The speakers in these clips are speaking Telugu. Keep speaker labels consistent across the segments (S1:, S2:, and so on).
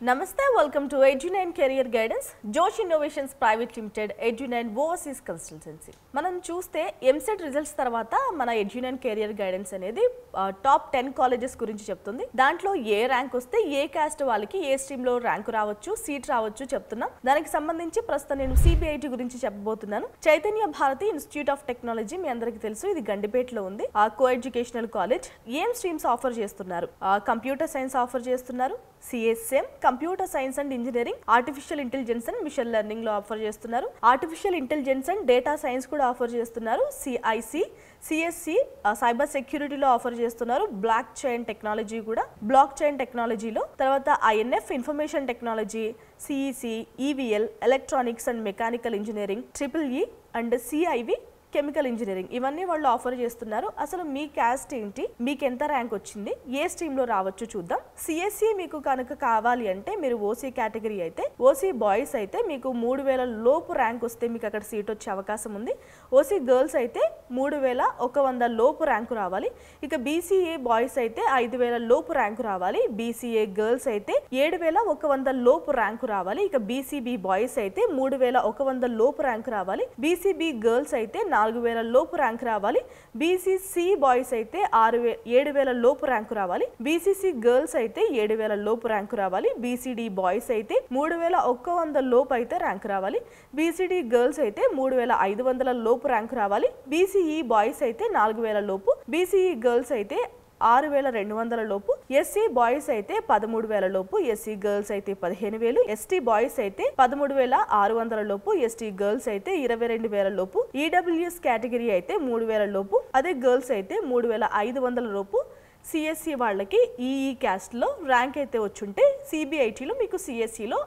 S1: Namaste, welcome to Edu9 Career Guidance, Josh Innovations Private Limited, Edu9 Overseas Consultancy. మనం చూస్తే ఎంసెట్ రిజల్ట్స్ తర్వాత మన Edu9 Career Guidance అనేది టాప్ 10 కాలేజెస్ గురించి చెప్తుంది. దాంట్లో ఏ ర్యాంక్ వస్తే ఏ కాస్ట్ వాళ్ళకి ఏ స్ట్రీమ్ లో ర్యాంక్ రావచ్చు, సీట్ రావచ్చు చెప్తున్నాం. దానికి సంబంధించి ప్రస్తుతం నేను CBIT గురించి చెప్పబోతున్నాను. Chaitanya Bharathi institute of technology మీ అందరికీ తెలుసు, ఇది గండిపేటలో ఉంది. Co educational college. ఏం స్ట్రీమ్స్ ఆఫర్ చేస్తున్నారు? కంప్యూటర్ సైన్స్ ఆఫర్ చేస్తున్నారు, CSM computer science and engineering, artificial intelligence and machine learning లో ఆఫర్ చేస్తున్నారు, artificial intelligence and data science కూడా ఆఫర్ చేస్తున్నారు, CIC CSC సైబర్ సెక్యూరిటీలో ఆఫర్ చేస్తున్నారు, బ్లాక్ చైన్ టెక్నాలజీలో, తర్వాత INF information technology, CEC EVL electronics and mechanical engineering, EEE and CIV chemical engineering, ఇవన్నీ వాళ్ళు ఆఫర్ చేస్తున్నారు. అసలు మీ క్యాస్ట్ ఏంటి, మీకు ఎంత ర్యాంక్ వచ్చింది, ఏ స్ట్రీమ్ లో రావచ్చు చూద్దాం. CSC మీకు కనుక కావాలి అంటే మీరు OC కేటగిరీ అయితే, OC బాయ్స్ అయితే మీకు 3000 లోపు ర్యాంక్ వస్తే మీకు అక్కడ సీట్ వచ్చే అవకాశం ఉంది. OC గర్ల్స్ అయితే 3100 లోపు ర్యాంకు రావాలి. ఇక BCA బాయ్స్ అయితే 5000 లోపు ర్యాంకు రావాలి. BCA గర్ల్స్ అయితే 7100 లోపు ర్యాంకు రావాలి. ఇక BCB బాయ్స్ అయితే 3100 లోపు ర్యాంకు రావాలి. BCB గర్ల్స్ అయితే 4000 లోపు ర్యాంక్ రావాలి. BCC బాయ్స్ అయితే 7000 లోపు ర్యాంకు రావాలి. BCC గర్ల్స్ అయితే 7000 లోపు ర్యాంకు రావాలి. BCD బాయ్స్ అయితే 3100 లోపు అయితే ర్యాంక్ రావాలి. BCD గర్ల్స్ అయితే 3500 లోపు ర్యాంకు రావాలి. BCE బాయ్స్ అయితే 4000 లోపు, BCE గర్ల్స్ అయితే 6200 లోపు, SC బాయ్స్ అయితే 13000 లోపు, SC గర్ల్స్ అయితే 15000, ST బాయ్స్ అయితే 13600 లోపు, ST గర్ల్స్ అయితే 22000 లోపు, EWS కేటగిరీ అయితే 3000 లోపు, అదే గర్ల్స్ అయితే 3500 లోపు. CSC వాళ్ళకి ఈ క్యాస్ట్ లో ర్యాంక్ అయితే వచ్చుంటే CBIT లో మీకు CSC లో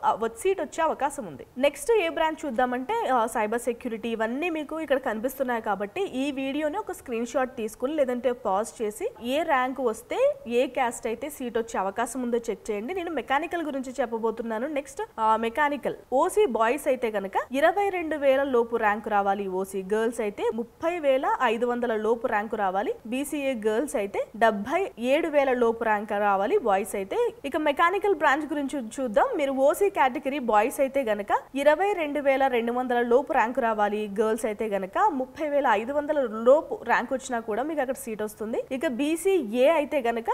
S1: సీట్ వచ్చే అవకాశం ఉంది. నెక్స్ట్ ఏ బ్రాంచ్ చూద్దామంటే సైబర్ సెక్యూరిటీ, ఇవన్నీ మీకు ఇక్కడ కనిపిస్తున్నాయి కాబట్టి ఈ వీడియోని ఒక స్క్రీన్ షాట్ తీసుకుని లేదంటే పాజ్ చేసి ఏ ర్యాంక్ వస్తే ఏ క్యాస్ట్ అయితే సీట్ వచ్చే అవకాశం ఉందో చెక్ చేయండి. నేను మెకానికల్ గురించి చెప్పబోతున్నాను. నెక్స్ట్ మెకానికల్ OC బాయ్స్ అయితే కనుక 22000 లోపు ర్యాంక్ రావాలి. OC గర్ల్స్ అయితే 30500 లోపు ర్యాంకు రావాలి. BCA గర్ల్స్ అయితే 77000 లోపు ర్యాంక్ రావాలి బాయ్స్ అయితే. ఇక మెకానికల్ బ్రాంచ్ గురించి చూద్దాం. మీరు OC కేటగిరీ బాయ్స్ అయితే గనక 22200 లోపు ర్యాంక్ రావాలి. గర్ల్స్ అయితే గనక 30500 లోపు ర్యాంక్ వచ్చినా కూడా మీకు అక్కడ సీట్ వస్తుంది. ఇక BCA అయితే గనక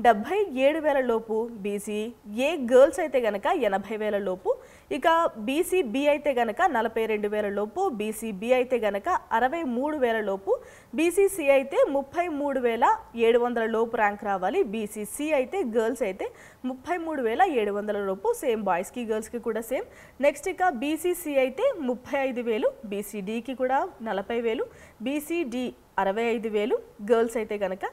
S1: 77000 లోపు, BCA గర్ల్స్ అయితే గనక 80000 లోపు, ఇక BCB అయితే గనక 42000 లోపు, BCB అయితే గనక 63000 లోపు, BCC అయితే 33700 లోపు ర్యాంక్ రావాలి. BCC అయితే గర్ల్స్ అయితే 33700 లోపు, సేమ్ బాయ్స్ కి గర్ల్స్ కి కూడా సేమ్. నెక్స్ట్ ఇక BCC అయితే 35000, BCDకి కూడా 40000, BCD 65000 గర్ల్స్ అయితే గనక,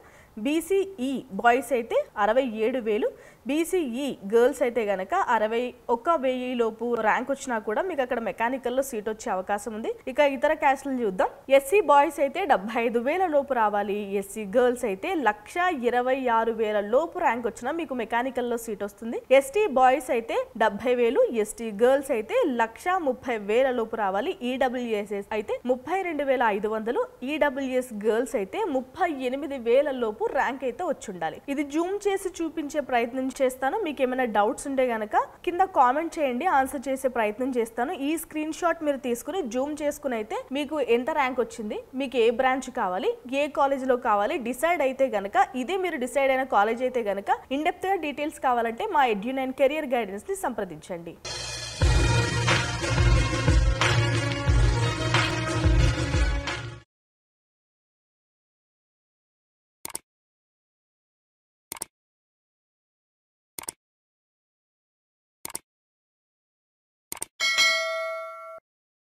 S1: BCE బాయ్స్ అయితే 67000, BCE గర్ల్స్ అయితే గనక 61000 లోపు ర్యాంక్ వచ్చినా కూడా మీకు అక్కడ మెకానికల్ లో సీట్ వచ్చే అవకాశం ఉంది. ఇక ఇతర క్యాస్ట్లు చూద్దాం. SC బాయ్స్ అయితే 75000 లోపు రావాలి. SC గర్ల్స్ అయితే 1,26,000 లోపు ర్యాంక్ వచ్చినా మీకు మెకానికల్ లో సీట్ వస్తుంది. ST బాయ్స్ అయితే 70000, ST గర్ల్స్ అయితే 1,30,000 లోపు రావాలి. EWS అయితే 32,500, EWS గర్ల్స్ అయితే 38,000 లోపు ర్యాంక్ అయితే వచ్చి ఉండాలి. ఇది జూమ్ చేసి చూపించే ప్రయత్నం చేస్తాను. మీకు ఏమైనా డౌట్స్ ఉంటే గనక కింద కామెంట్ చేయండి, ఆన్సర్ చేసే ప్రయత్నం చేస్తాను. ఈ స్క్రీన్ షాట్ మీరు తీసుకుని జూమ్ చేసుకుని అయితే మీకు ఎంత ర్యాంక్ వచ్చింది, మీకు ఏ బ్రాంచ్ కావాలి, ఏ కాలేజ్ లో కావాలి డిసైడ్ అయితే గనక, ఇదే మీరు డిసైడ్ అయిన కాలేజ్ అయితే గనక ఇన్ డెప్త్ గా డీటెయిల్స్ కావాలంటే మా Edu9 కెరియర్ గైడెన్స్ ని సంప్రదించండి.